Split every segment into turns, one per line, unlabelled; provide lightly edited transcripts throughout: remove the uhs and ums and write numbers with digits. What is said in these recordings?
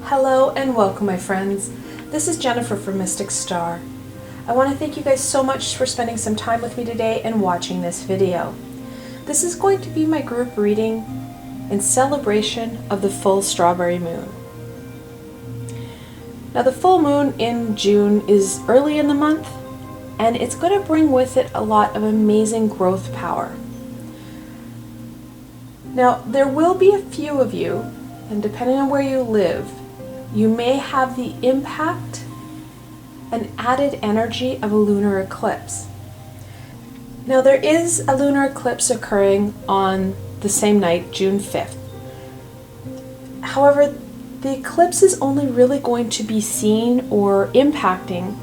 Hello and welcome, my friends. This is Jennifer from Mystic Star. I want to thank you guys so much for spending some time with me today and watching this video. This is going to be my group reading in celebration of the full strawberry moon. Now, the full moon in June is early in the month, and it's going to bring with it a lot of amazing growth power. Now, there will be a few of you, and depending on where you live, you may have the impact and added energy of a lunar eclipse. Now, there is a lunar eclipse occurring on the same night, June 5th. However, the eclipse is only really going to be seen or impacting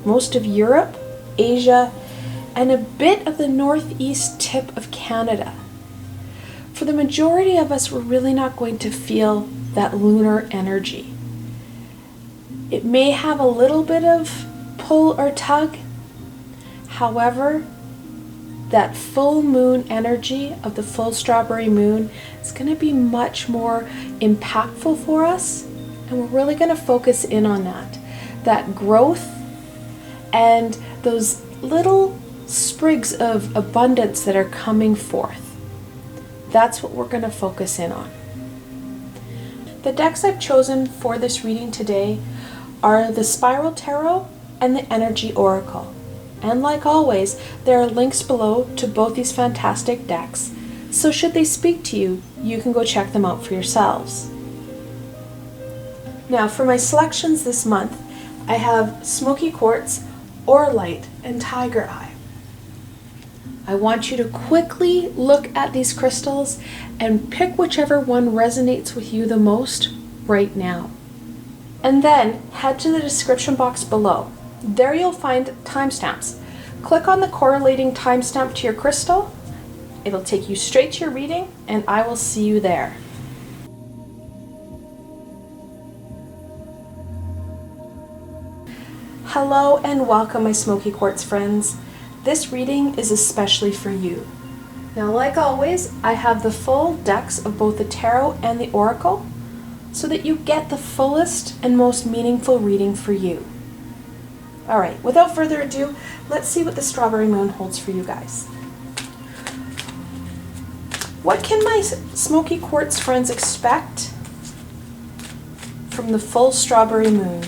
most of Europe, Asia, and a bit of the northeast tip of Canada. For the majority of us, we're really not going to feel that lunar energy. It may have a little bit of pull or tug. However, that full moon energy of the full strawberry moon is going to be much more impactful for us, and we're really going to focus in on that growth and those little sprigs of abundance that are coming forth. That's what we're going to focus in on. The decks I've chosen for this reading today are the Spiral Tarot and the Energy Oracle. And like always, there are links below to both these fantastic decks, so should they speak to you, you can go check them out for yourselves. Now, for my selections this month, I have Smoky Quartz, Auralite, and Tiger Eye. I want you to quickly look at these crystals and pick whichever one resonates with you the most right now. And then head to the description box below. There you'll find timestamps. Click on the correlating timestamp to your crystal. It'll take you straight to your reading, and I will see you there. Hello and welcome, my Smoky Quartz friends. This reading is especially for you. Now, like always, I have the full decks of both the tarot and the oracle, so that you get the fullest and most meaningful reading for you. All right, without further ado, let's see what the strawberry moon holds for you guys. What can my Smoky Quartz friends expect from the full strawberry moon?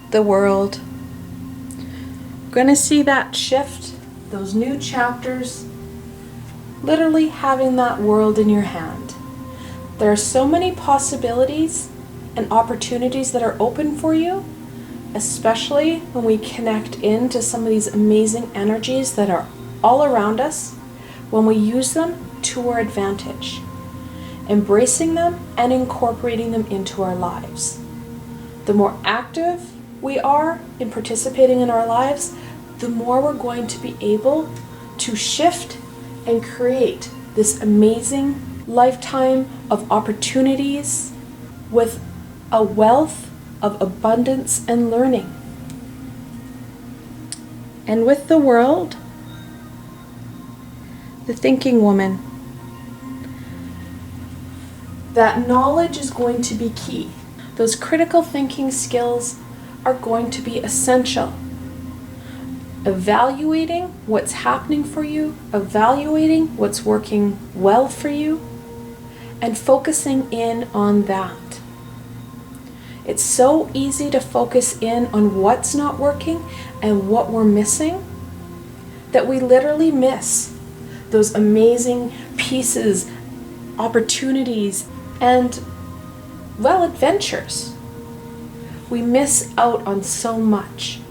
The world. We're going to see that shift, those new chapters, literally having that world in your hand. There are so many possibilities and opportunities that are open for you, especially when we connect into some of these amazing energies that are all around us, when we use them to our advantage, embracing them and incorporating them into our lives. The more active we are in participating in our lives, the more we're going to be able to shift and create this amazing lifetime of opportunities with a wealth of abundance and learning. And with the world, the thinking woman. That knowledge is going to be key. Those critical thinking skills are going to be essential. Evaluating what's happening for you, evaluating what's working well for you, and focusing in on that. It's so easy to focus in on what's not working and what we're missing that we literally miss those amazing pieces, opportunities, and, well, adventures. We miss out on so much.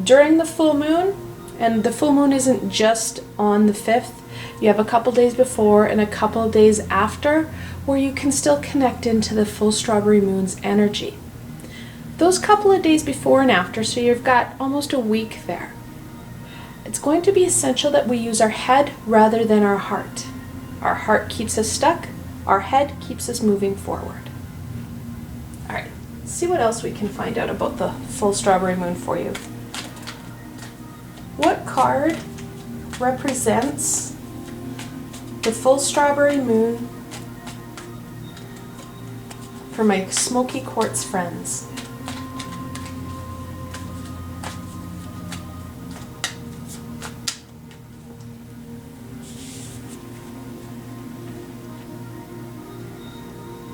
During the full moon, and the full moon isn't just on the 5th, you have a couple days before and a couple days after where you can still connect into the full strawberry moon's energy. Those couple of days before and after, so you've got almost a week there. It's going to be essential that we use our head rather than our heart. Our heart keeps us stuck, our head keeps us moving forward. All right. see what else we can find out about the full strawberry moon for you. What card represents the full strawberry moon for my Smoky Quartz friends?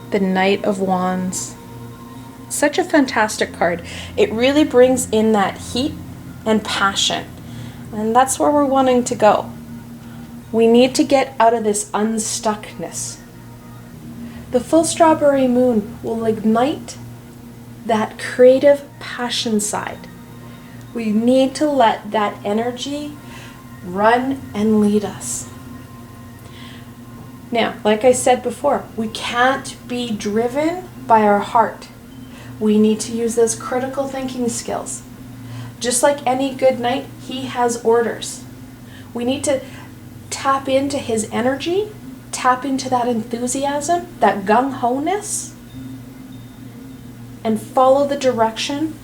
The Knight of Wands. Such a fantastic card. It really brings in that heat and passion. And that's where we're wanting to go. We need to get out of this unstuckness. The full strawberry moon will ignite that creative passion side. We need to let that energy run and lead us. Now, like I said before, we can't be driven by our heart. We need to use those critical thinking skills. Just like any good knight, he has orders. We need to tap into his energy, tap into that enthusiasm, that gung-ho-ness, and follow the direction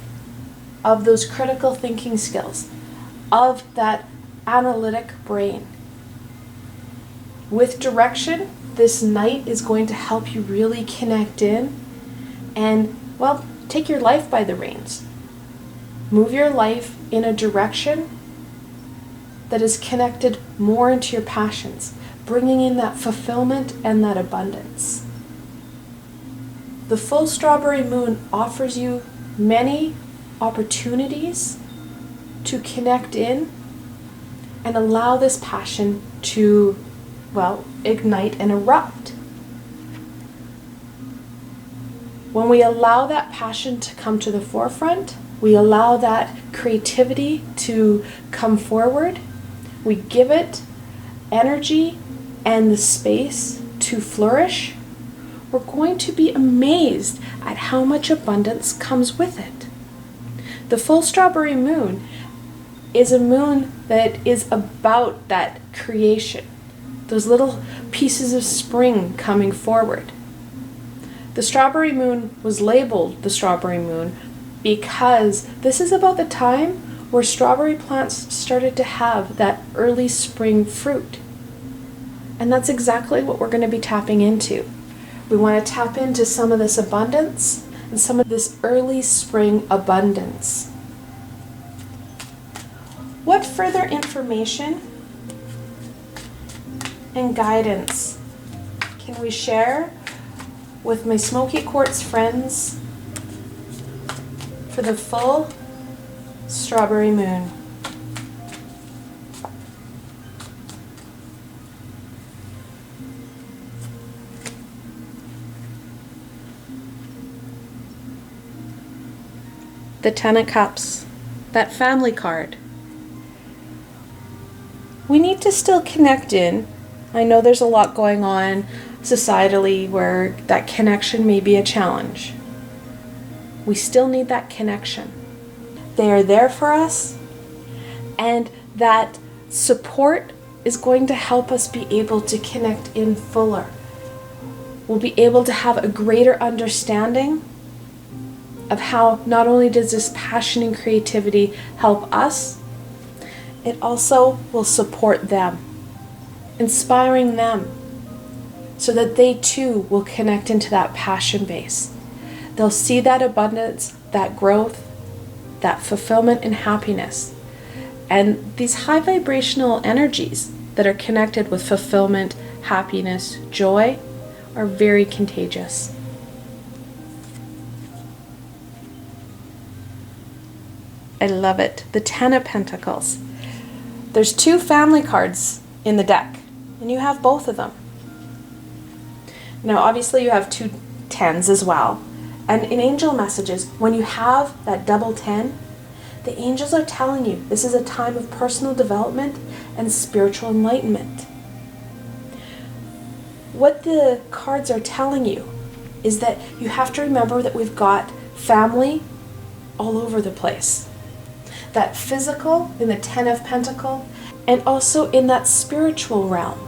of those critical thinking skills, of that analytic brain. With direction, this knight is going to help you really connect in and, well, take your life by the reins. Move your life in a direction that is connected more into your passions, bringing in that fulfillment and that abundance. The full strawberry moon offers you many opportunities to connect in and allow this passion to, well, ignite and erupt. When we allow that passion to come to the forefront, we allow that creativity to come forward, we give it energy and the space to flourish, we're going to be amazed at how much abundance comes with it. The full strawberry moon is a moon that is about that creation, those little pieces of spring coming forward. The strawberry moon was labeled the strawberry moon because this is about the time where strawberry plants started to have that early spring fruit. And that's exactly what we're going to be tapping into. We want to tap into some of this abundance and some of this early spring abundance. What further information and guidance can we share with my Smoky Quartz friends for the full strawberry moon? The Ten of Cups, that family card. We need to still connect in. I know there's a lot going on societally where that connection may be a challenge. We still need that connection. They are there for us, and that support is going to help us be able to connect in fuller. We'll be able to have a greater understanding of how not only does this passion and creativity help us, it also will support them, inspiring them so that they too will connect into that passion base. They'll see that abundance, that growth, that fulfillment and happiness. And these high vibrational energies that are connected with fulfillment, happiness, joy are very contagious. I love it. The Ten of Pentacles. There's two family cards in the deck, and you have both of them. Now, obviously, you have two tens as well. And in angel messages, when you have that double 10, the angels are telling you this is a time of personal development and spiritual enlightenment. What the cards are telling you is that you have to remember that we've got family all over the place. That physical in the Ten of Pentacles, and also in that spiritual realm.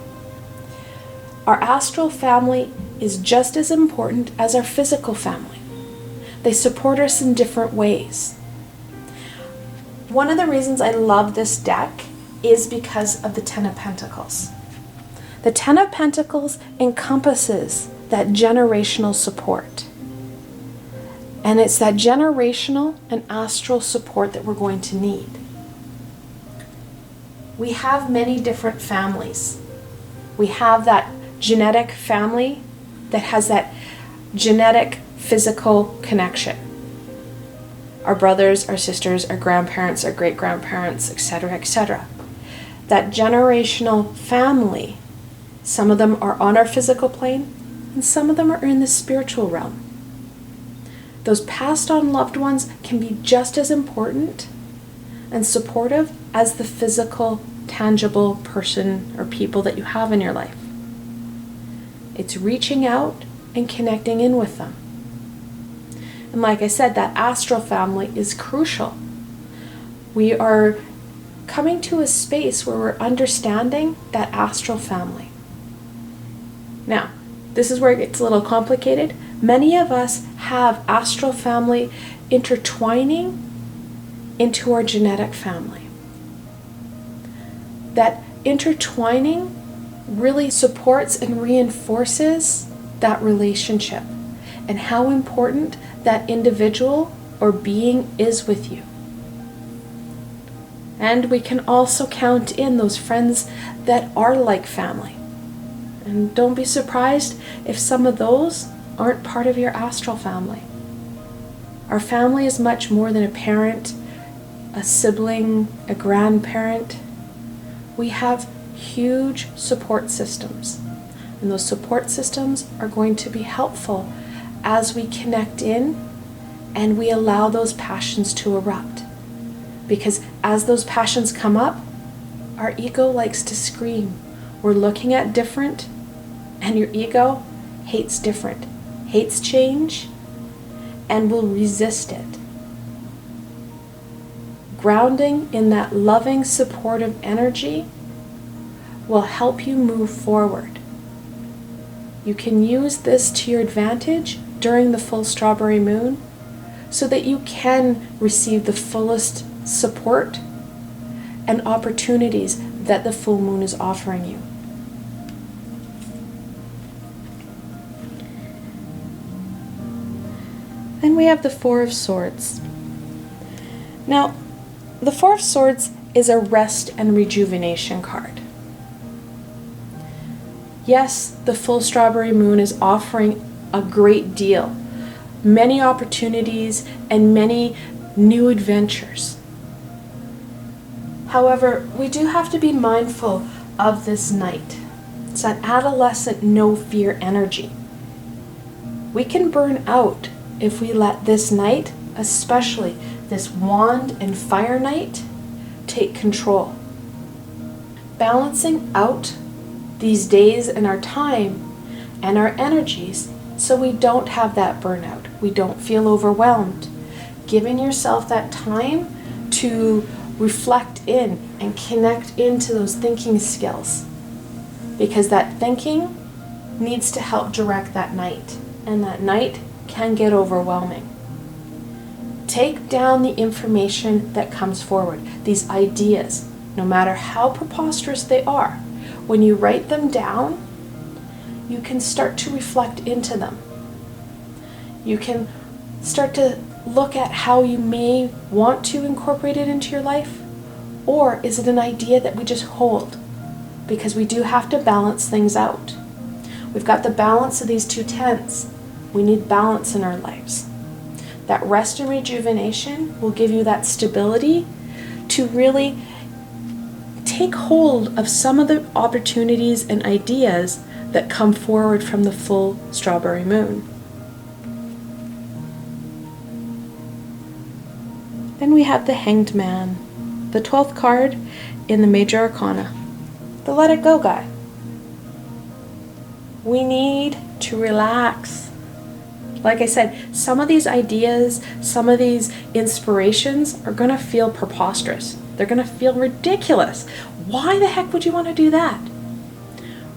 Our astral family is just as important as our physical family. They support us in different ways. One of the reasons I love this deck is because of the Ten of Pentacles. The Ten of Pentacles encompasses that generational support. And it's that generational and astral support that we're going to need. We have many different families. We have that genetic family that has that genetic physical connection. Our brothers, our sisters, our grandparents, our great-grandparents, etc., etc. That generational family, some of them are on our physical plane, and some of them are in the spiritual realm. Those passed on loved ones can be just as important and supportive as the physical, tangible person or people that you have in your life. It's reaching out and connecting in with them. And like I said, that astral family is crucial. We are coming to a space where we're understanding that astral family. Now, this is where it gets a little complicated. Many of us have astral family intertwining into our genetic family. That intertwining really supports and reinforces that relationship and how important that individual or being is with you. And we can also count in those friends that are like family. And don't be surprised if some of those aren't part of your astral family. Our family is much more than a parent, a sibling, a grandparent. We have huge support systems. And those support systems are going to be helpful as we connect in and we allow those passions to erupt. Because as those passions come up, our ego likes to scream. We're looking at different, and your ego hates different, hates change, and will resist it. Grounding in that loving, supportive energy will help you move forward. You can use this to your advantage during the full strawberry moon so that you can receive the fullest support and opportunities that the full moon is offering you. Then we have the Four of Swords. Now, the Four of Swords is a rest and rejuvenation card. Yes, the full strawberry moon is offering a great deal, many opportunities and many new adventures. However, we do have to be mindful of this night. It's that adolescent no fear energy. We can burn out if we let this night, especially this wand and fire night, take control. Balancing out these days and our time and our energies so we don't have that burnout. We don't feel overwhelmed. Giving yourself that time to reflect in and connect into those thinking skills, because that thinking needs to help direct that night, and that night can get overwhelming. Take down the information that comes forward, these ideas, no matter how preposterous they are. When you write them down, you can start to reflect into them. You can start to look at how you may want to incorporate it into your life, or is it an idea that we just hold? Because we do have to balance things out. We've got the balance of these two tens. We need balance in our lives. That rest and rejuvenation will give you that stability to really take hold of some of the opportunities and ideas that come forward from the full strawberry moon. Then we have the Hanged Man, the 12th card in the Major Arcana, the Let It Go guy. We need to relax. Like I said, some of these ideas, some of these inspirations are going to feel preposterous. They're going to feel ridiculous. Why the heck would you want to do that?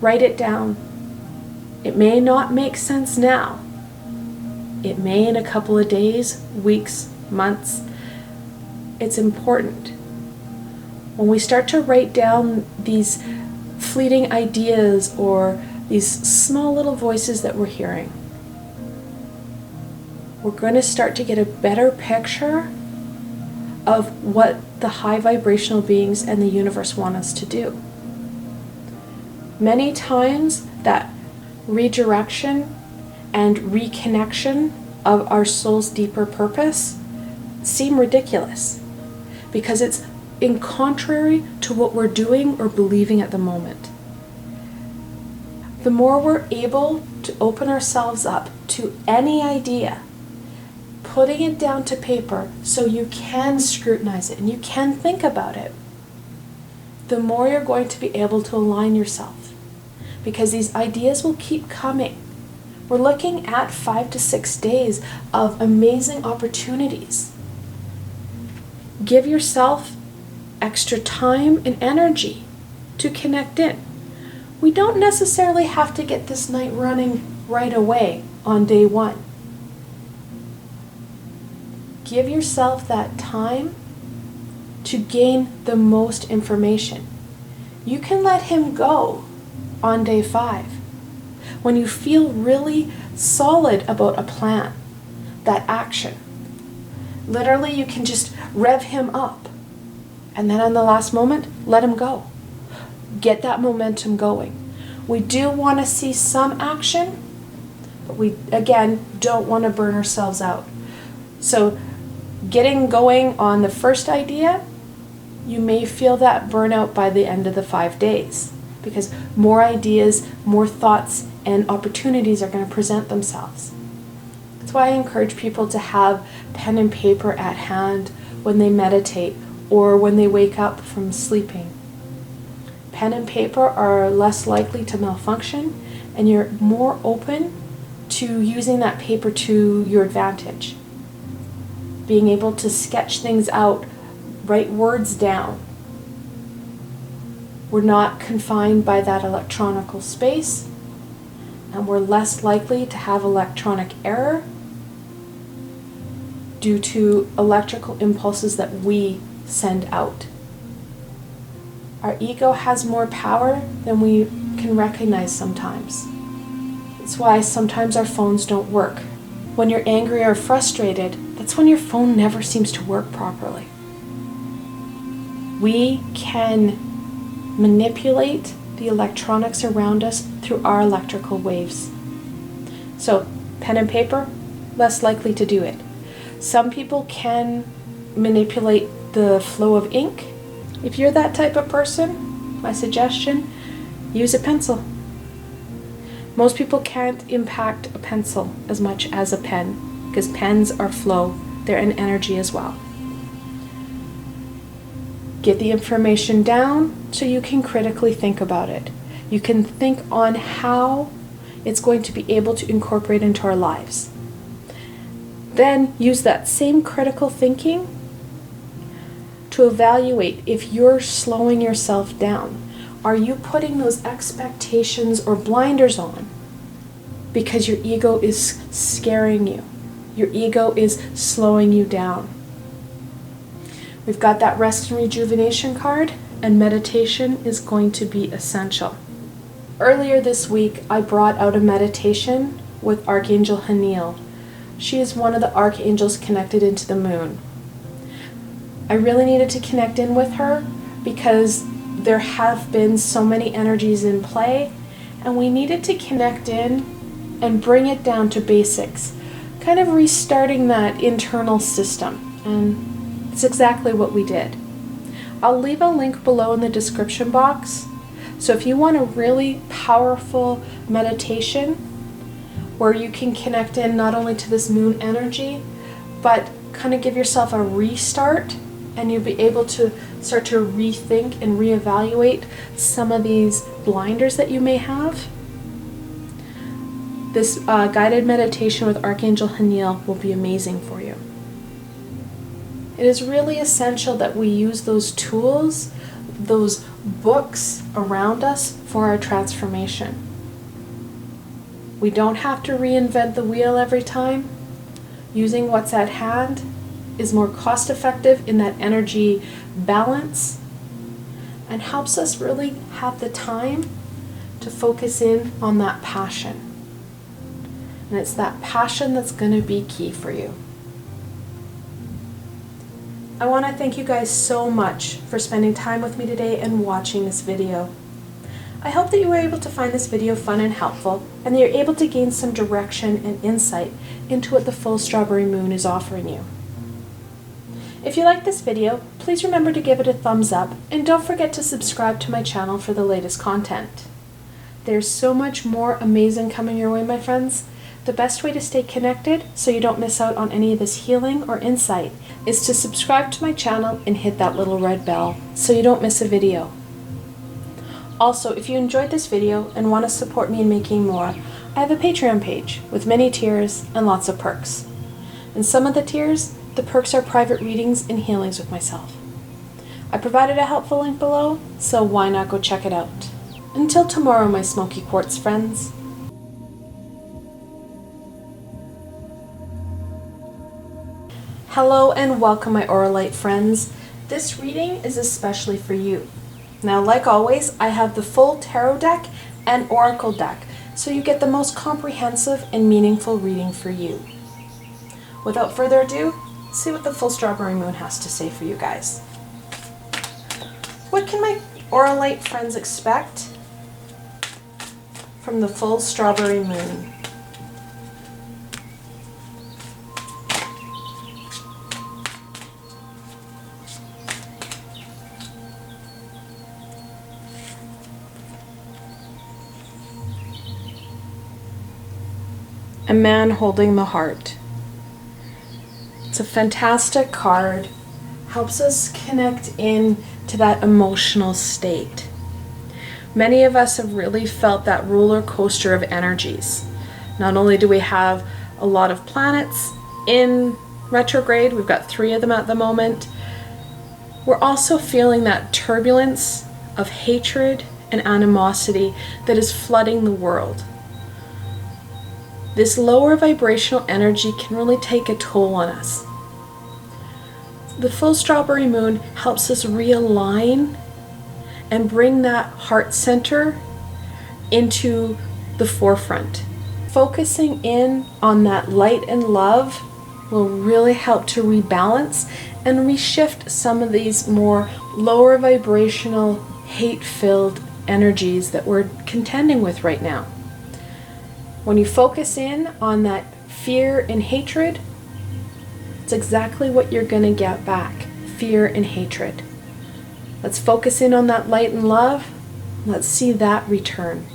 Write it down. It may not make sense now, It may in a couple of days, weeks, months. It's important. When we start to write down these fleeting ideas or these small little voices that we're hearing, we're going to start to get a better picture of what the high vibrational beings and the universe want us to do. Many times that redirection and reconnection of our soul's deeper purpose seem ridiculous because it's in contrary to what we're doing or believing at the moment. The more we're able to open ourselves up to any idea, putting it down to paper so you can scrutinize it and you can think about it, the more you're going to be able to align yourself, because these ideas will keep coming. We're looking at 5 to 6 days of amazing opportunities. Give yourself extra time and energy to connect in. We don't necessarily have to get this night running right away on day 1. Give yourself that time to gain the most information. You can let him go on day 5. When you feel really solid about a plan, that action. Literally, you can just rev him up. And then on the last moment, let him go. Get that momentum going. We do want to see some action, but we, again, don't want to burn ourselves out. So getting going on the first idea, you may feel that burnout by the end of the 5 days because more ideas, more thoughts, and opportunities are going to present themselves. That's why I encourage people to have pen and paper at hand when they meditate or when they wake up from sleeping. Pen and paper are less likely to malfunction, and you're more open to using that paper to your advantage. Being able to sketch things out, write words down. We're not confined by that electronical space, and we're less likely to have electronic error due to electrical impulses that we send out. Our ego has more power than we can recognize sometimes. That's why sometimes our phones don't work. When you're angry or frustrated, that's when your phone never seems to work properly. We can manipulate the electronics around us through our electrical waves. So, pen and paper, less likely to do it. Some people can manipulate the flow of ink. If you're that type of person, my suggestion, use a pencil. Most people can't impact a pencil as much as a pen because pens are flow, they're an energy as well. Get the information down so you can critically think about it. You can think on how it's going to be able to incorporate into our lives. Then use that same critical thinking to evaluate if you're slowing yourself down. Are you putting those expectations or blinders on because your ego is scaring you? Your ego is slowing you down. We've got that rest and rejuvenation card, and meditation is going to be essential. Earlier this week, I brought out a meditation with Archangel Haniel. She is one of the archangels connected into the moon. I really needed to connect in with her because there have been so many energies in play, and we needed to connect in and bring it down to basics, kind of restarting that internal system, and it's exactly what we did. I'll leave a link below in the description box, so if you want a really powerful meditation where you can connect in not only to this moon energy, but kind of give yourself a restart, and you'll be able to start to rethink and reevaluate some of these blinders that you may have. This guided meditation with Archangel Haniel will be amazing for you. It is really essential that we use those tools, those books around us for our transformation. We don't have to reinvent the wheel every time. using what's at hand is more cost effective in that energy balance and helps us really have the time to focus in on that passion. And it's that passion that's going to be key for you. I want to thank you guys so much for spending time with me today and watching this video. I hope that you were able to find this video fun and helpful, and that you're able to gain some direction and insight into what the full strawberry moon is offering you. If you like this video, please remember to give it a thumbs up, and don't forget to subscribe to my channel for the latest content. There's so much more amazing coming your way, my friends. The best way to stay connected so you don't miss out on any of this healing or insight is to subscribe to my channel and hit that little red bell so you don't miss a video. Also, if you enjoyed this video and want to support me in making more, I have a Patreon page with many tiers and lots of perks. In some of the tiers, the perks are private readings and healings with myself. I provided a helpful link below, so why not go check it out. Until tomorrow, my Smoky Quartz friends. Hello and welcome, my Auralite friends. This reading is especially for you. Now, like always, I have the full tarot deck and oracle deck, so you get the most comprehensive and meaningful reading for you. Without further ado, see what the full strawberry moon has to say for you guys. What can my Auralite friends expect from the full strawberry moon? A man holding the heart. It's a fantastic card. Helps us connect in to that emotional state. Many of us have really felt that roller coaster of energies. Not only do we have a lot of planets in retrograde, we've got 3 of them at the moment, we're also feeling that turbulence of hatred and animosity that is flooding the world. This lower vibrational energy can really take a toll on us. The full strawberry moon helps us realign and bring that heart center into the forefront. Focusing in on that light and love will really help to rebalance and reshift some of these more lower vibrational, hate-filled energies that we're contending with right now. When you focus in on that fear and hatred, it's exactly what you're going to get back. Fear and hatred. Let's focus in on that light and love. Let's see that return.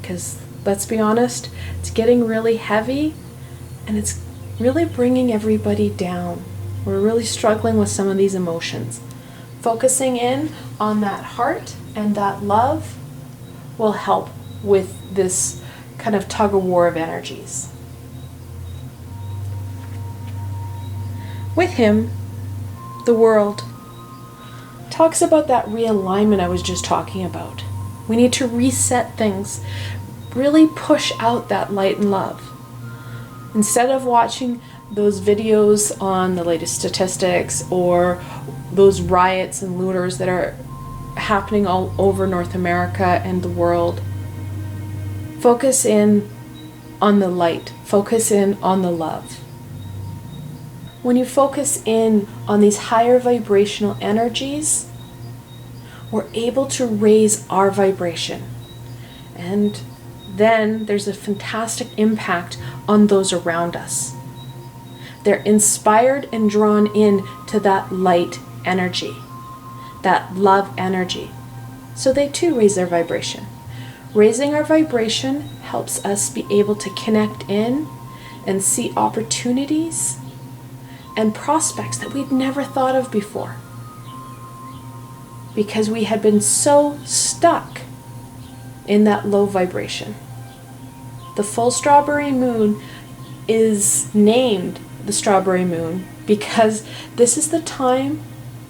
Because let's be honest, it's getting really heavy and it's really bringing everybody down. We're really struggling with some of these emotions. Focusing in on that heart and that love will help with this kind of tug of war of energies. With him, the world talks about that realignment I was just talking about. We need to reset things, really push out that light and love. Instead of watching those videos on the latest statistics or those riots and looters that are happening all over North America and the world, focus in on the light. Focus in on the love. When you focus in on these higher vibrational energies, we're able to raise our vibration. And then there's a fantastic impact on those around us. They're inspired and drawn in to that light energy, that love energy. So they too raise their vibration. Raising our vibration helps us be able to connect in and see opportunities and prospects that we'd never thought of before. Because we had been so stuck in that low vibration. The full strawberry moon is named the strawberry moon because this is the time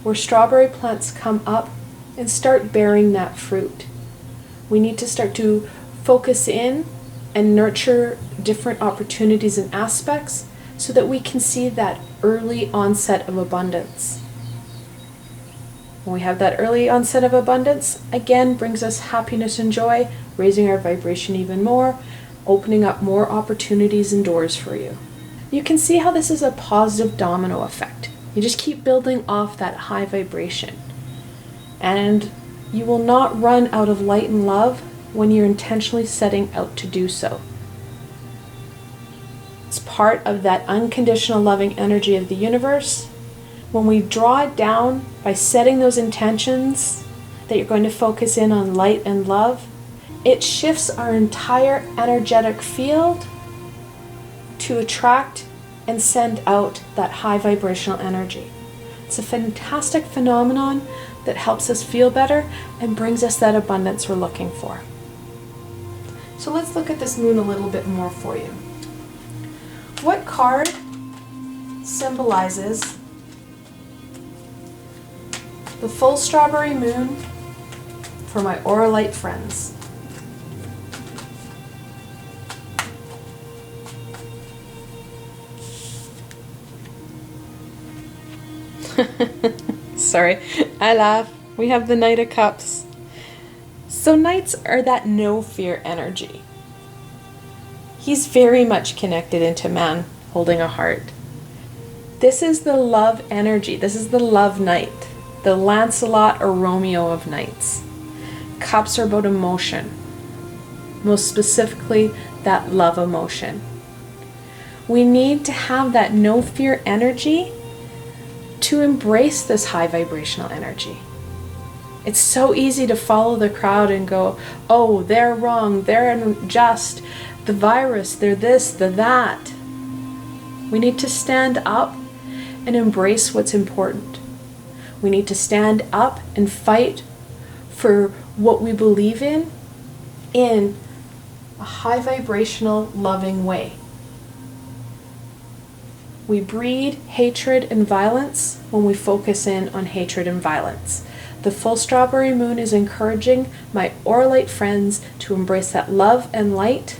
where strawberry plants come up and start bearing that fruit. We need to start to focus in and nurture different opportunities and aspects so that we can see that early onset of abundance. When we have that early onset of abundance, again brings us happiness and joy, raising our vibration even more, opening up more opportunities and doors for you. You can see how this is a positive domino effect. You just keep building off that high vibration. And you will not run out of light and love when you're intentionally setting out to do so. It's part of that unconditional loving energy of the universe. When we draw it down by setting those intentions that you're going to focus in on light and love, it shifts our entire energetic field to attract and send out that high vibrational energy. It's a fantastic phenomenon that helps us feel better and brings us that abundance we're looking for. So let's look at this moon a little bit more for you. What card symbolizes the full strawberry moon for my Auralite friends? Sorry, I laugh. We have the Knight of Cups. So Knights are that no fear energy. He's very much connected into man holding a heart. This is the love energy. This is the love knight, the Lancelot or Romeo of knights. Cups are about emotion, most specifically that love emotion. We need to have that no fear energy to embrace this high vibrational energy. It's so easy to follow the crowd and go, oh, they're wrong, they're unjust, the virus, they're this, they're that. We need to stand up and embrace what's important. We need to stand up and fight for what we believe in a high vibrational, loving way. We breed hatred and violence when we focus in on hatred and violence. The full strawberry moon is encouraging my Auralite friends to embrace that love and light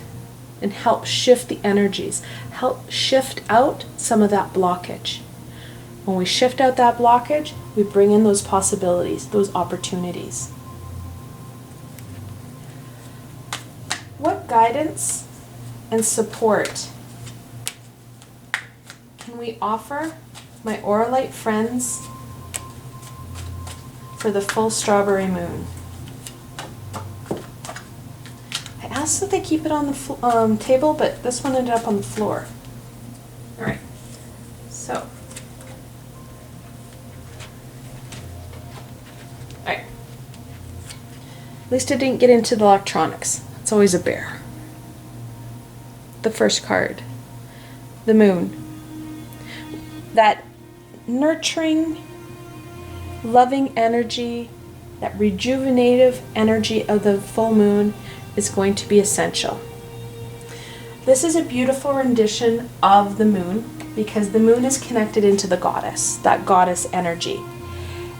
and help shift the energies, help shift out some of that blockage. When we shift out that blockage, we bring in those possibilities, those opportunities. What guidance and support can we offer my Auralite friends for the full strawberry moon? I asked that they keep it on the table, but this one ended up on the floor. All right, so. All right. At least I didn't get into the electronics. It's always a bear. The first card, the moon. That nurturing, loving energy, that rejuvenative energy of the full moon is going to be essential. This is a beautiful rendition of the moon because the moon is connected into the goddess, that goddess energy.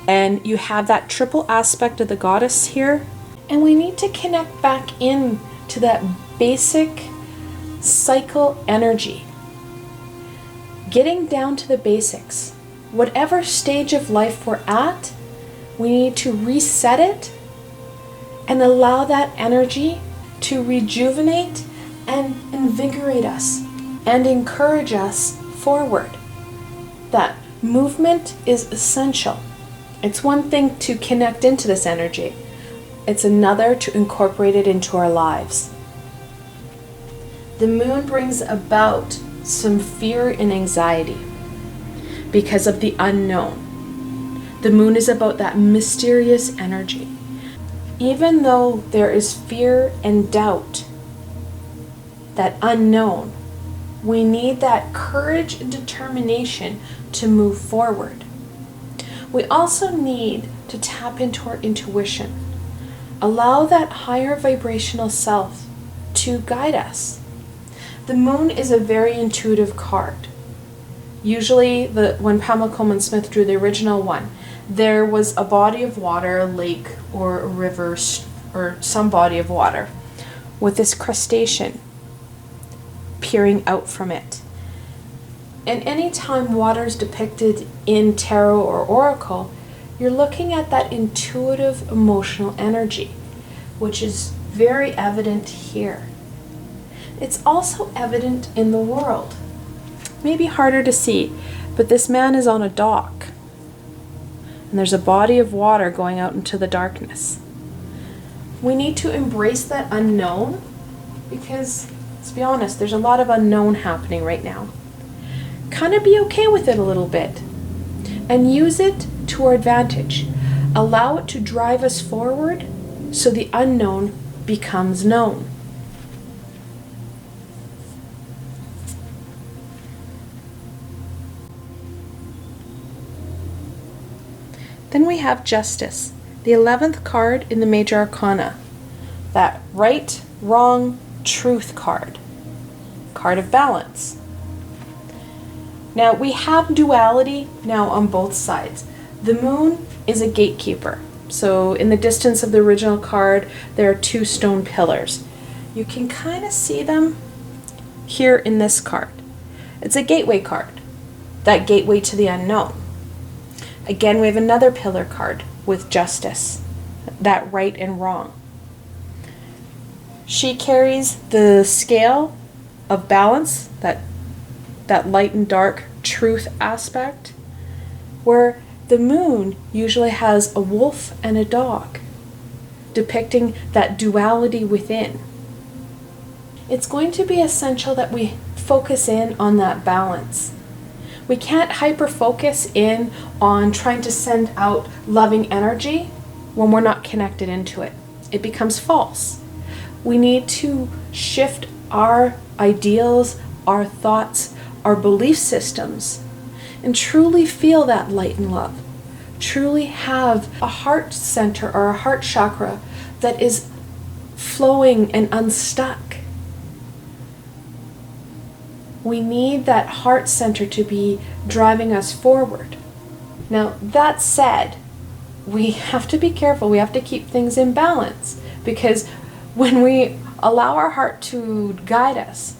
And you have that triple aspect of the goddess here. And we need to connect back in to that basic cycle energy. Getting down to the basics. Whatever stage of life we're at, we need to reset it and allow that energy to rejuvenate and invigorate us and encourage us forward. That movement is essential. It's one thing to connect into this energy. It's another to incorporate it into our lives. The moon brings about some fear and anxiety because of the unknown. The moon is about that mysterious energy. Even though there is fear and doubt, that unknown, we need that courage and determination to move forward. We also need to tap into our intuition. Allow that higher vibrational self to guide us. The moon is a very intuitive card. Usually, when Pamela Coleman Smith drew the original one, there was a body of water, a lake, or a river, or some body of water, with this crustacean peering out from it. And anytime water is depicted in tarot or oracle, you're looking at that intuitive emotional energy, which is very evident here. It's also evident in the world. Maybe harder to see, but this man is on a dock, and there's a body of water going out into the darkness. We need to embrace that unknown because, let's be honest, there's a lot of unknown happening right now. Kind of be okay with it a little bit and use it to our advantage. Allow it to drive us forward so the unknown becomes known. Then we have Justice, the 11th card in the Major Arcana. That right, wrong, truth card. Card of balance. Now we have duality now on both sides. The moon is a gatekeeper. So in the distance of the original card, there are two stone pillars. You can kind of see them here in this card. It's a gateway card, that gateway to the unknown. Again, we have another pillar card with Justice, that right and wrong. She carries the scale of balance, that light and dark truth aspect, where the moon usually has a wolf and a dog, depicting that duality within. It's going to be essential that we focus in on that balance. We can't hyper-focus in on trying to send out loving energy when we're not connected into it. It becomes false. We need to shift our ideals, our thoughts, our belief systems, and truly feel that light and love. Truly have a heart center or a heart chakra that is flowing and unstuck. We need that heart center to be driving us forward. Now, that said, we have to be careful. We have to keep things in balance, because when we allow our heart to guide us,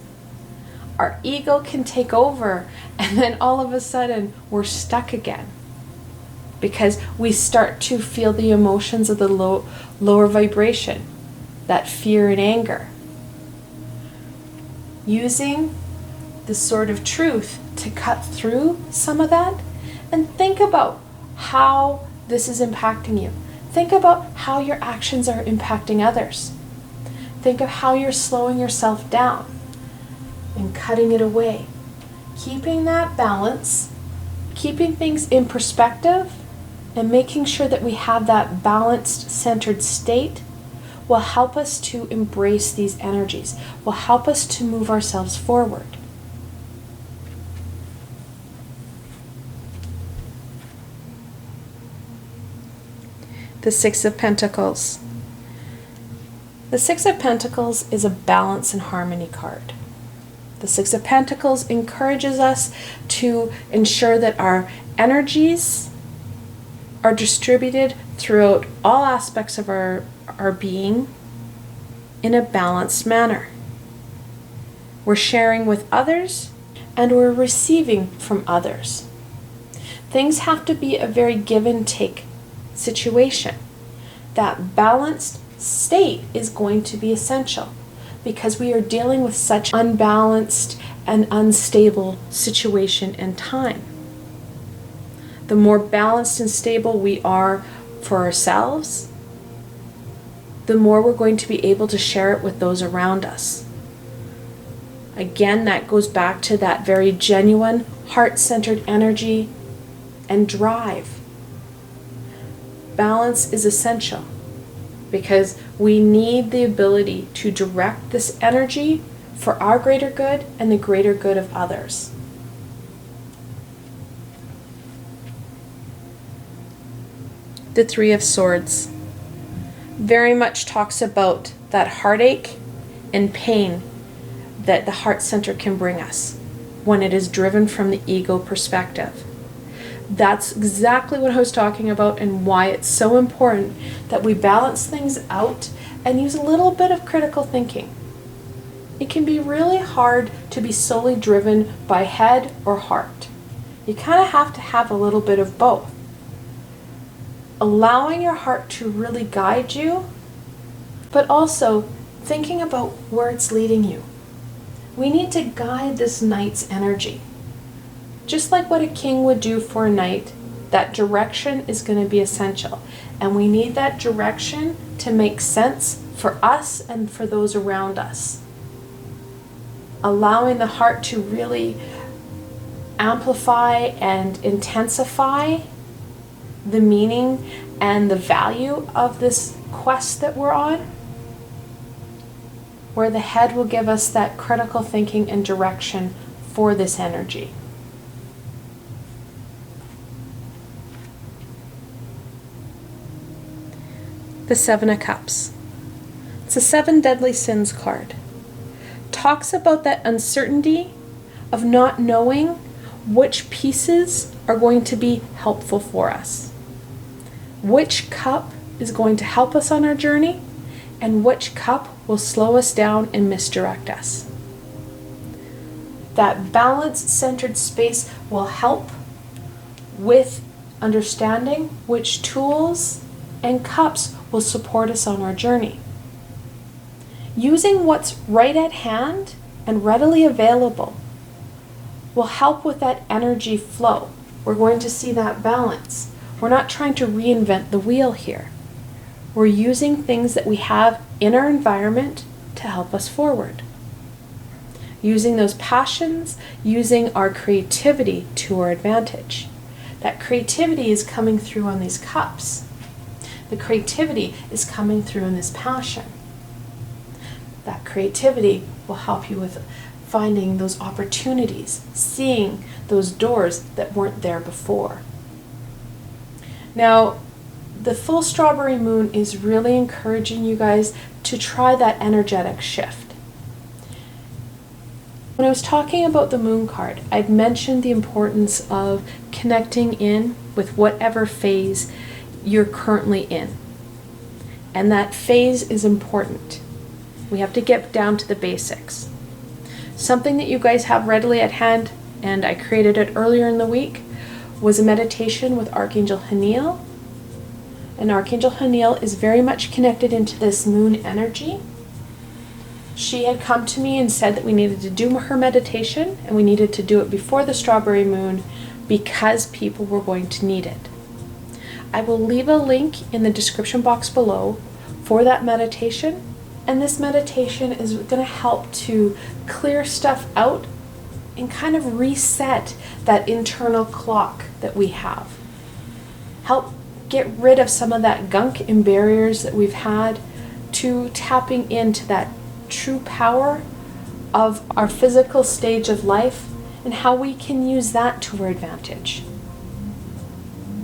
our ego can take over, and then all of a sudden we're stuck again because we start to feel the emotions of the lower vibration, that fear and anger. Using the sword of truth to cut through some of that, and think about how this is impacting you. Think about how your actions are impacting others. Think of how you're slowing yourself down and cutting it away. Keeping that balance, keeping things in perspective, and making sure that we have that balanced, centered state will help us to embrace these energies, will help us to move ourselves forward. The Six of Pentacles. The Six of Pentacles is a balance and harmony card. The Six of Pentacles encourages us to ensure that our energies are distributed throughout all aspects of our being in a balanced manner. We're sharing with others and we're receiving from others. Things have to be a very give and take situation. That balanced state is going to be essential because we are dealing with such unbalanced and unstable situation and time. The more balanced and stable we are for ourselves, the more we're going to be able to share it with those around us. Again, that goes back to that very genuine, heart-centered energy and drive. Balance is essential because we need the ability to direct this energy for our greater good and the greater good of others. The Three of Swords very much talks about that heartache and pain that the heart center can bring us when it is driven from the ego perspective. That's exactly what I was talking about and why it's so important that we balance things out and use a little bit of critical thinking. It can be really hard to be solely driven by head or heart. You kind of have to have a little bit of both. Allowing your heart to really guide you, but also thinking about where it's leading you. We need to guide this knight's energy. Just like what a king would do for a knight, that direction is going to be essential. And we need that direction to make sense for us and for those around us. Allowing the heart to really amplify and intensify the meaning and the value of this quest that we're on, where the head will give us that critical thinking and direction for this energy. The Seven of Cups. It's a 7 deadly sins card. Talks about that uncertainty of not knowing which pieces are going to be helpful for us. Which cup is going to help us on our journey, and which cup will slow us down and misdirect us. That balanced, centered space will help with understanding which tools and cups will support us on our journey. Using what's right at hand and readily available will help with that energy flow. We're going to see that balance. We're not trying to reinvent the wheel here. We're using things that we have in our environment to help us forward. Using those passions, using our creativity to our advantage. That creativity is coming through on these cups. The creativity is coming through in this passion. That creativity will help you with finding those opportunities, seeing those doors that weren't there before. Now, the full strawberry moon is really encouraging you guys to try that energetic shift. When I was talking about the moon card, I'd mentioned the importance of connecting in with whatever phase you're currently in. And that phase is important. We have to get down to the basics. Something that you guys have readily at hand, and I created it earlier in the week, was a meditation with Archangel Haniel. And Archangel Haniel is very much connected into this moon energy. She had come to me and said that we needed to do her meditation, and we needed to do it before the strawberry moon because people were going to need it. I will leave a link in the description box below for that meditation, and this meditation is going to help to clear stuff out and kind of reset that internal clock that we have. Help get rid of some of that gunk and barriers that we've had to tapping into that true power of our physical stage of life and how we can use that to our advantage.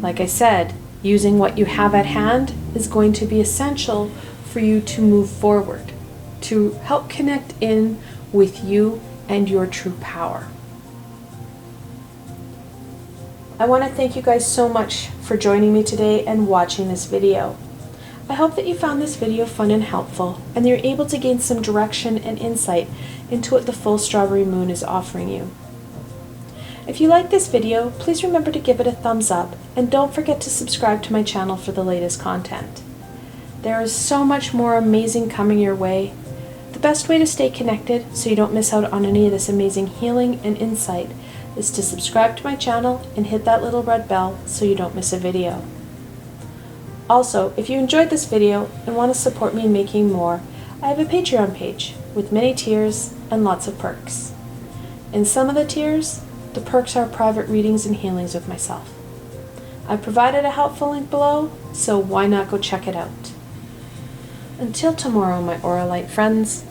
Like I said, using what you have at hand is going to be essential for you to move forward, to help connect in with you and your true power. I want to thank you guys so much for joining me today and watching this video. I hope that you found this video fun and helpful, and that you're able to gain some direction and insight into what the full strawberry moon is offering you. If you like this video, please remember to give it a thumbs up, and don't forget to subscribe to my channel for the latest content. There is so much more amazing coming your way. The best way to stay connected so you don't miss out on any of this amazing healing and insight is to subscribe to my channel and hit that little red bell so you don't miss a video. Also, if you enjoyed this video and want to support me in making more, I have a Patreon page with many tiers and lots of perks. In some of the tiers, the perks are private readings and healings with myself. I've provided a helpful link below, so why not go check it out. Until tomorrow, my Auralite friends.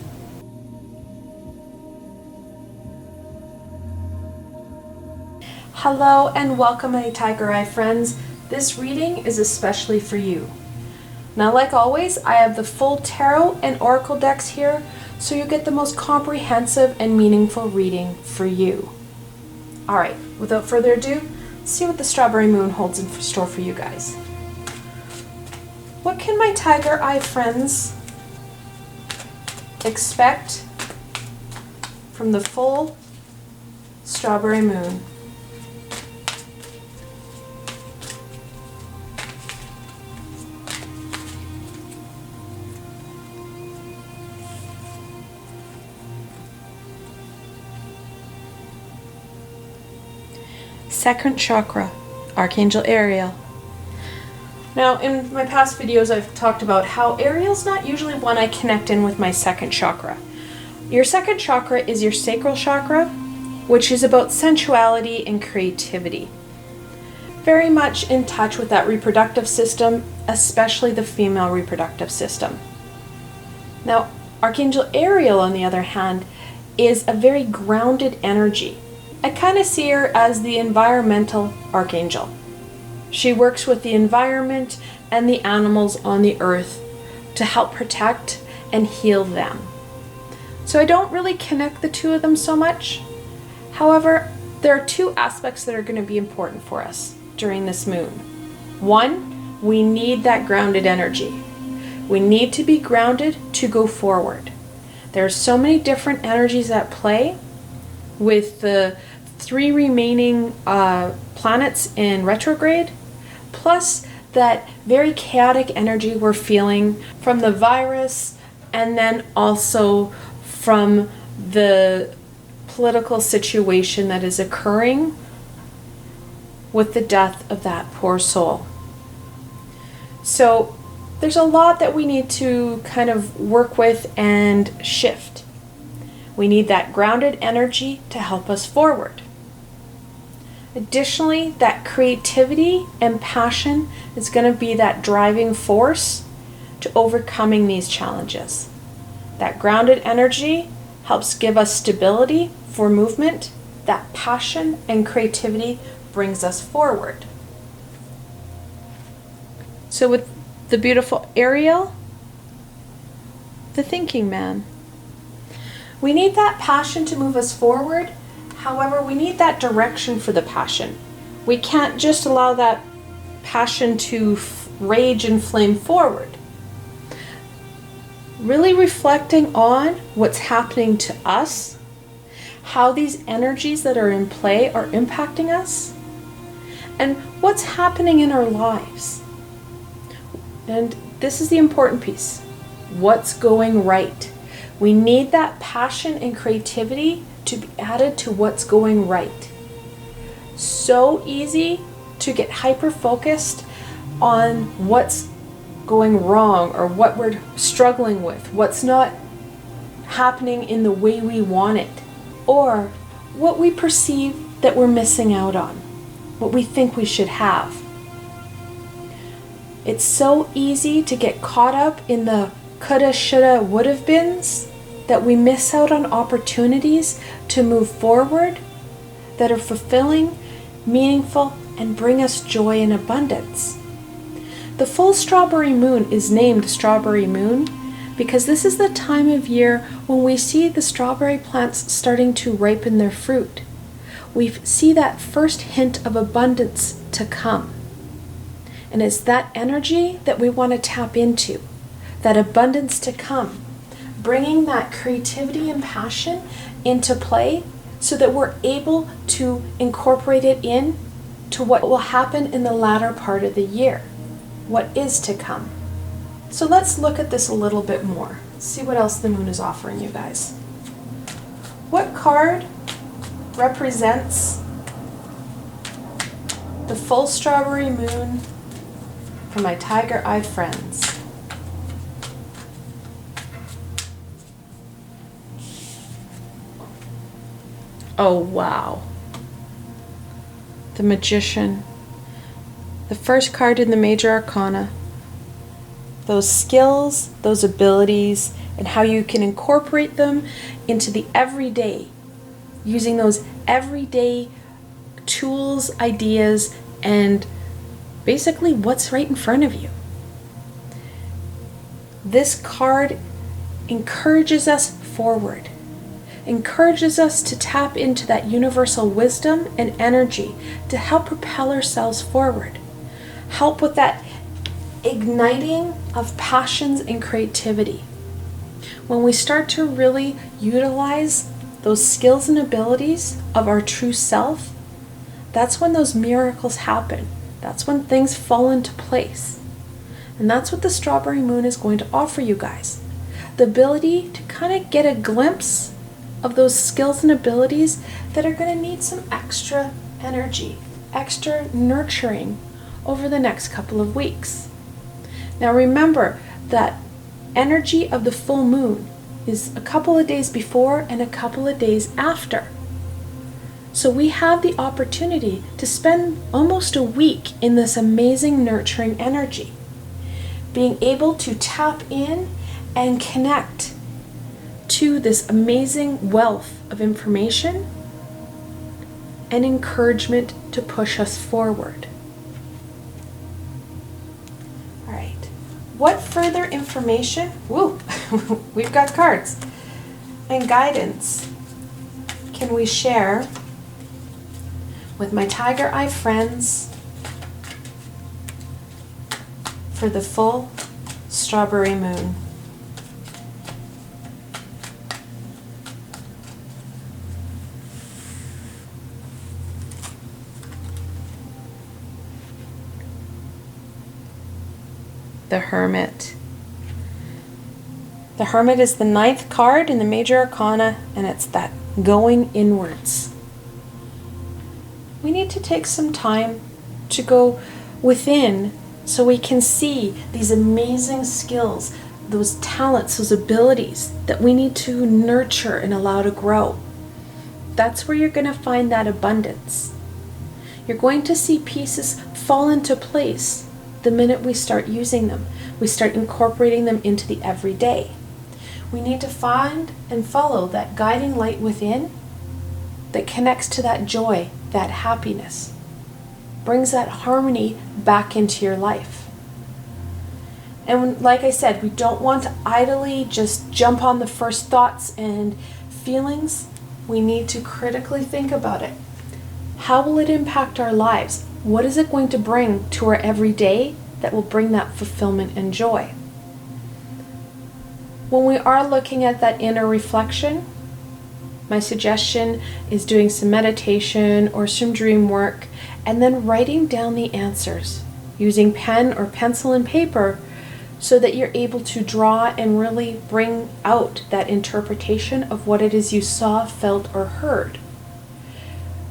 Hello and welcome, my Tiger Eye friends. This reading is especially for you. Now, like always, I have the full tarot and oracle decks here, so you get the most comprehensive and meaningful reading for you. Alright, without further ado, let's see what the strawberry moon holds in store for you guys. What can my Tiger Eye friends expect from the full strawberry moon. Second chakra, Archangel Ariel. Now, in my past videos, I've talked about how Ariel's not usually one I connect in with my second chakra. Your second chakra is your sacral chakra, which is about sensuality and creativity. Very much in touch with that reproductive system, especially the female reproductive system. Now, Archangel Ariel, on the other hand, is a very grounded energy. I kind of see her as the environmental archangel. She works with the environment and the animals on the earth to help protect and heal them. So I don't really connect the two of them so much. However, there are two aspects that are going to be important for us during this moon. One, we need that grounded energy. We need to be grounded to go forward. There are so many different energies at play with the 3 remaining planets in retrograde, plus that very chaotic energy we're feeling from the virus, and then also from the political situation that is occurring with the death of that poor soul. So there's a lot that we need to kind of work with and shift. We need that grounded energy to help us forward. Additionally, that creativity and passion is going to be that driving force to overcoming these challenges. That grounded energy helps give us stability for movement. That passion and creativity brings us forward. So with the beautiful Ariel, the thinking man. We need that passion to move us forward. However, we need that direction for the passion. We can't just allow that passion to rage and flame forward. Really reflecting on what's happening to us, how these energies that are in play are impacting us, and what's happening in our lives. And this is the important piece. What's going right? We need that passion and creativity to be added to what's going right. So easy to get hyper-focused on what's going wrong or what we're struggling with, what's not happening in the way we want it, or what we perceive that we're missing out on, what we think we should have. It's so easy to get caught up in the coulda, shoulda, woulda beens that we miss out on opportunities to move forward that are fulfilling, meaningful, and bring us joy and abundance. The full strawberry moon is named Strawberry Moon because this is the time of year when we see the strawberry plants starting to ripen their fruit. We see that first hint of abundance to come. And it's that energy that we want to tap into, that abundance to come, bringing that creativity and passion into play so that we're able to incorporate it in to what will happen in the latter part of the year, what is to come. So let's look at this a little bit more, see what else the moon is offering you guys. What card represents the full strawberry moon for my tiger eye friends? Oh, wow. The Magician. The first card in the Major Arcana. Those skills, those abilities, and how you can incorporate them into the everyday, using those everyday tools, ideas, and basically what's right in front of you. This card encourages us forward, encourages us to tap into that universal wisdom and energy to help propel ourselves forward, help with that igniting of passions and creativity. When we start to really utilize those skills and abilities of our true self, that's when those miracles happen. That's when things fall into place. And that's what the Strawberry Moon is going to offer you guys. The ability to kind of get a glimpse of those skills and abilities that are going to need some extra energy, extra nurturing over the next couple of weeks. Now remember that energy of the full moon is a couple of days before and a couple of days after. So we have the opportunity to spend almost a week in this amazing nurturing energy, being able to tap in and connect to this amazing wealth of information and encouragement to push us forward. All right, what further information, we've got cards, and guidance can we share with my Tiger Eye friends for the full Strawberry Moon? The Hermit. The Hermit is the 9th card in the Major Arcana, and it's that going inwards. We need to take some time to go within so we can see these amazing skills, those talents, those abilities that we need to nurture and allow to grow. That's where you're going to find that abundance. You're going to see pieces fall into place the minute we start using them. We start incorporating them into the everyday. We need to find and follow that guiding light within that connects to that joy, that happiness, brings that harmony back into your life. And like I said, we don't want to idly just jump on the first thoughts and feelings. We need to critically think about it. How will it impact our lives? What is it going to bring to our everyday that will bring that fulfillment and joy? When we are looking at that inner reflection, my suggestion is doing some meditation or some dream work and then writing down the answers using pen or pencil and paper so that you're able to draw and really bring out that interpretation of what it is you saw, felt, or heard.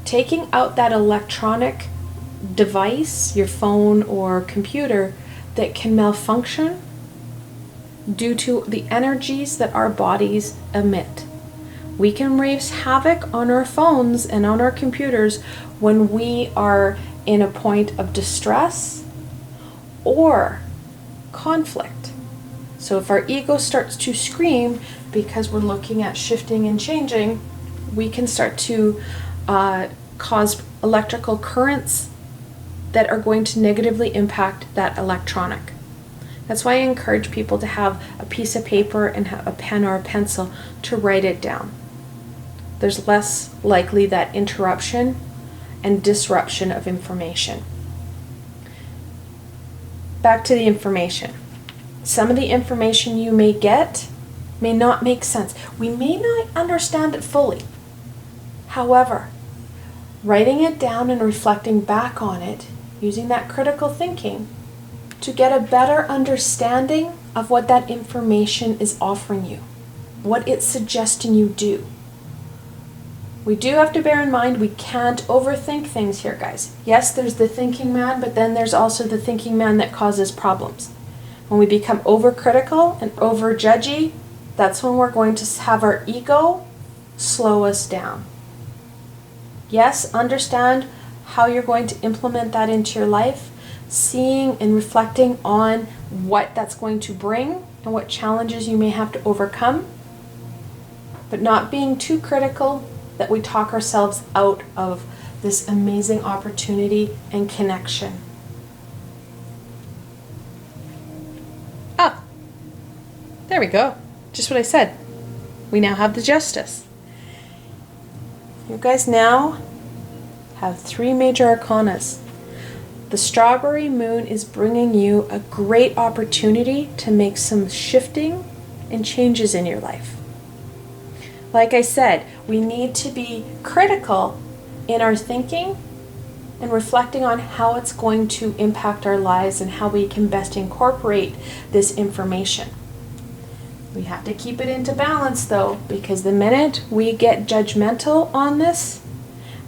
Taking out that electronic device, your phone or computer, that can malfunction due to the energies that our bodies emit. We can raise havoc on our phones and on our computers when we are in a point of distress or conflict. So if our ego starts to scream because we're looking at shifting and changing, we can start to cause electrical currents that are going to negatively impact that electronic. That's why I encourage people to have a piece of paper and have a pen or a pencil to write it down. There's less likely that interruption and disruption of information. Back to the information. Some of the information you may get may not make sense. We may not understand it fully. However, writing it down and reflecting back on it, using that critical thinking to get a better understanding of what that information is offering you, what it's suggesting you do. We do have to bear in mind we can't overthink things here, guys. Yes, there's the thinking man, but then there's also the thinking man that causes problems. When we become overcritical and over-judgy, that's when we're going to have our ego slow us down. Yes, understand how you're going to implement that into your life, seeing and reflecting on what that's going to bring and what challenges you may have to overcome, but not being too critical that we talk ourselves out of this amazing opportunity and connection. Ah, there we go. Just what I said. We now have the Justice. You guys now have 3 major arcanas. The Strawberry Moon is bringing you a great opportunity to make some shifting and changes in your life. Like I said, we need to be critical in our thinking and reflecting on how it's going to impact our lives and how we can best incorporate this information. We have to keep it into balance though, because the minute we get judgmental on this,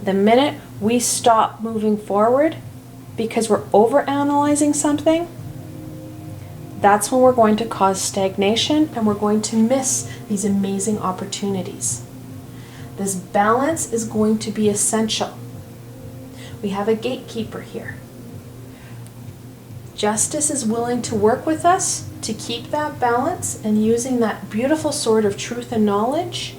the minute we stop moving forward because we're overanalyzing something, that's when we're going to cause stagnation and we're going to miss these amazing opportunities. This balance is going to be essential. We have a gatekeeper here. Justice is willing to work with us to keep that balance and using that beautiful sword of truth and knowledge,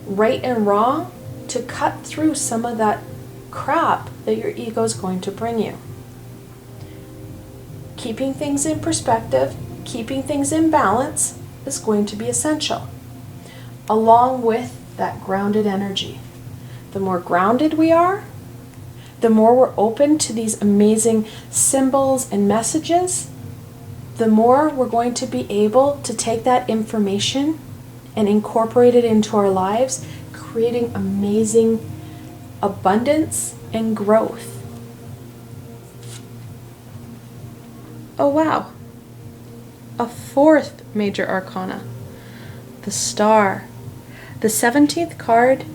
right and wrong, to cut through some of that crap that your ego is going to bring you. Keeping things in perspective, keeping things in balance is going to be essential, along with that grounded energy. The more grounded we are, the more we're open to these amazing symbols and messages, the more we're going to be able to take that information and incorporate it into our lives, creating amazing abundance and growth. Oh wow, a fourth major arcana, the Star, the 17th card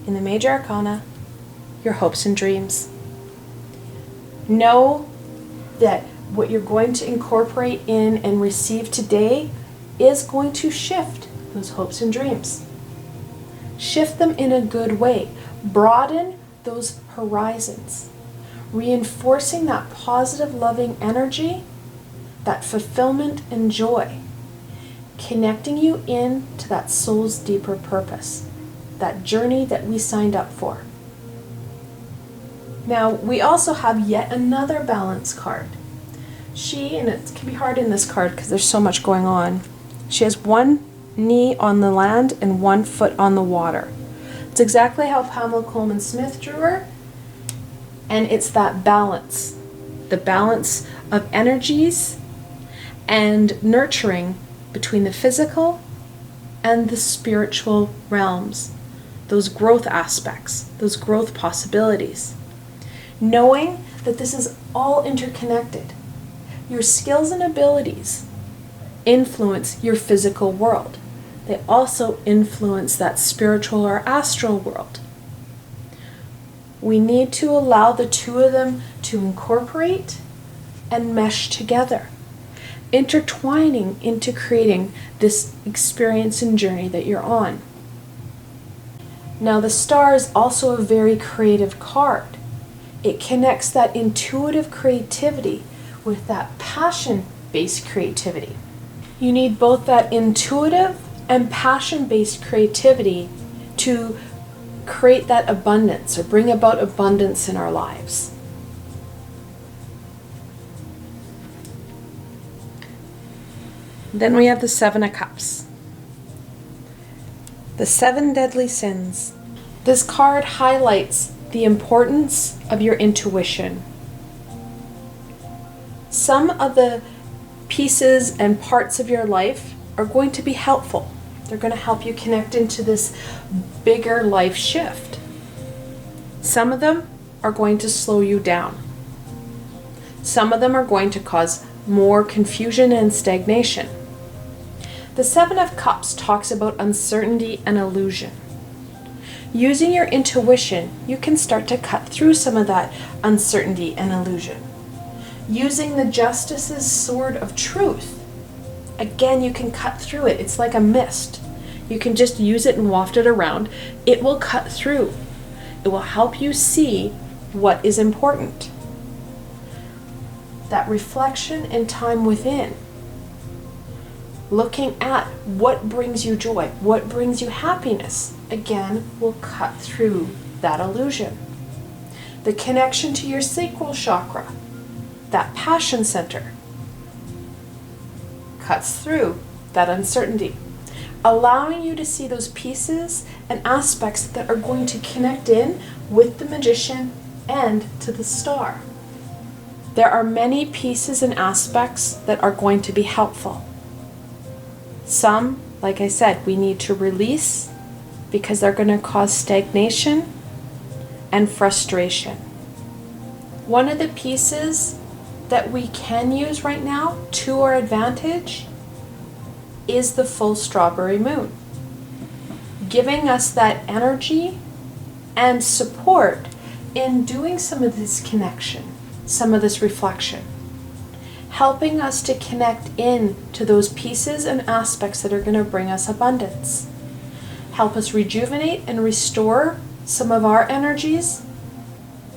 in the major arcana, your hopes and dreams. Know that what you're going to incorporate in and receive today is going to shift those hopes and dreams. Shift them in a good way. Broaden those horizons, reinforcing that positive, loving energy, that fulfillment and joy, connecting you in to that soul's deeper purpose, that journey that we signed up for. Now, we also have yet another balance card. And it can be hard in this card because there's so much going on. She has one knee on the land and one foot on the water. It's exactly how Pamela Coleman Smith drew her. And it's that balance, the balance of energies and nurturing between the physical and the spiritual realms, those growth aspects, those growth possibilities. Knowing that this is all interconnected. Your skills and abilities influence your physical world. They also influence that spiritual or astral world. We need to allow the two of them to incorporate and mesh together, intertwining into creating this experience and journey that you're on. Now, the Star is also a very creative card. It connects that intuitive creativity with that passion-based creativity. You need both that intuitive and passion-based creativity to create that abundance or bring about abundance in our lives. Then we have the 7 of Cups. The 7 deadly sins. This card highlights the importance of your intuition. Some of the pieces and parts of your life are going to be helpful. They're going to help you connect into this bigger life shift. Some of them are going to slow you down. Some of them are going to cause more confusion and stagnation. The 7 of Cups talks about uncertainty and illusion. Using your intuition, you can start to cut through some of that uncertainty and illusion. Using the Justice's sword of truth, again, you can cut through it. It's like a mist. You can just use it and waft it around. It will cut through. It will help you see what is important. That reflection and time within. Looking at what brings you joy, what brings you happiness, again, will cut through that illusion. The connection to your sacral chakra, that passion center, cuts through that uncertainty, allowing you to see those pieces and aspects that are going to connect in with the Magician and to the Star. There are many pieces and aspects that are going to be helpful. Some like I said, we need to release because they're going to cause stagnation and frustration. One of the pieces that we can use right now to our advantage is the full strawberry moon, giving us that energy and support in doing some of this connection, some of this reflection, helping us to connect in to those pieces and aspects that are going to bring us abundance, help us rejuvenate and restore some of our energies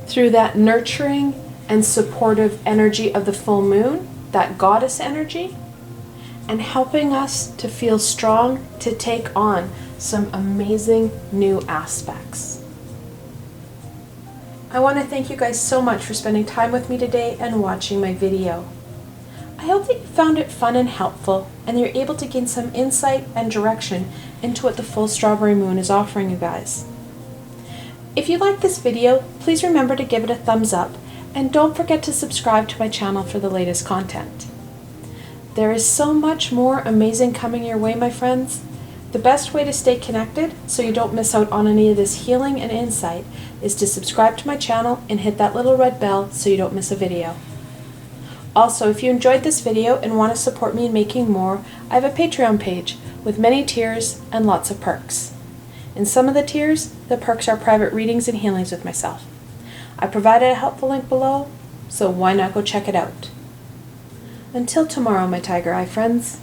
through that nurturing and supportive energy of the full moon, that goddess energy, and helping us to feel strong to take on some amazing new aspects. I want to thank you guys so much for spending time with me today and watching my video. I hope that you found it fun and helpful, and you're able to gain some insight and direction into what the full strawberry moon is offering you guys. If you like this video, please remember to give it a thumbs up, and don't forget to subscribe to my channel for the latest content. There is so much more amazing coming your way, my friends. The best way to stay connected so you don't miss out on any of this healing and insight is to subscribe to my channel and hit that little red bell so you don't miss a video. Also, if you enjoyed this video and want to support me in making more, I have a Patreon page with many tiers and lots of perks. In some of the tiers, the perks are private readings and healings with myself. I provided a helpful link below, so why not go check it out. Until tomorrow, my Tiger Eye friends.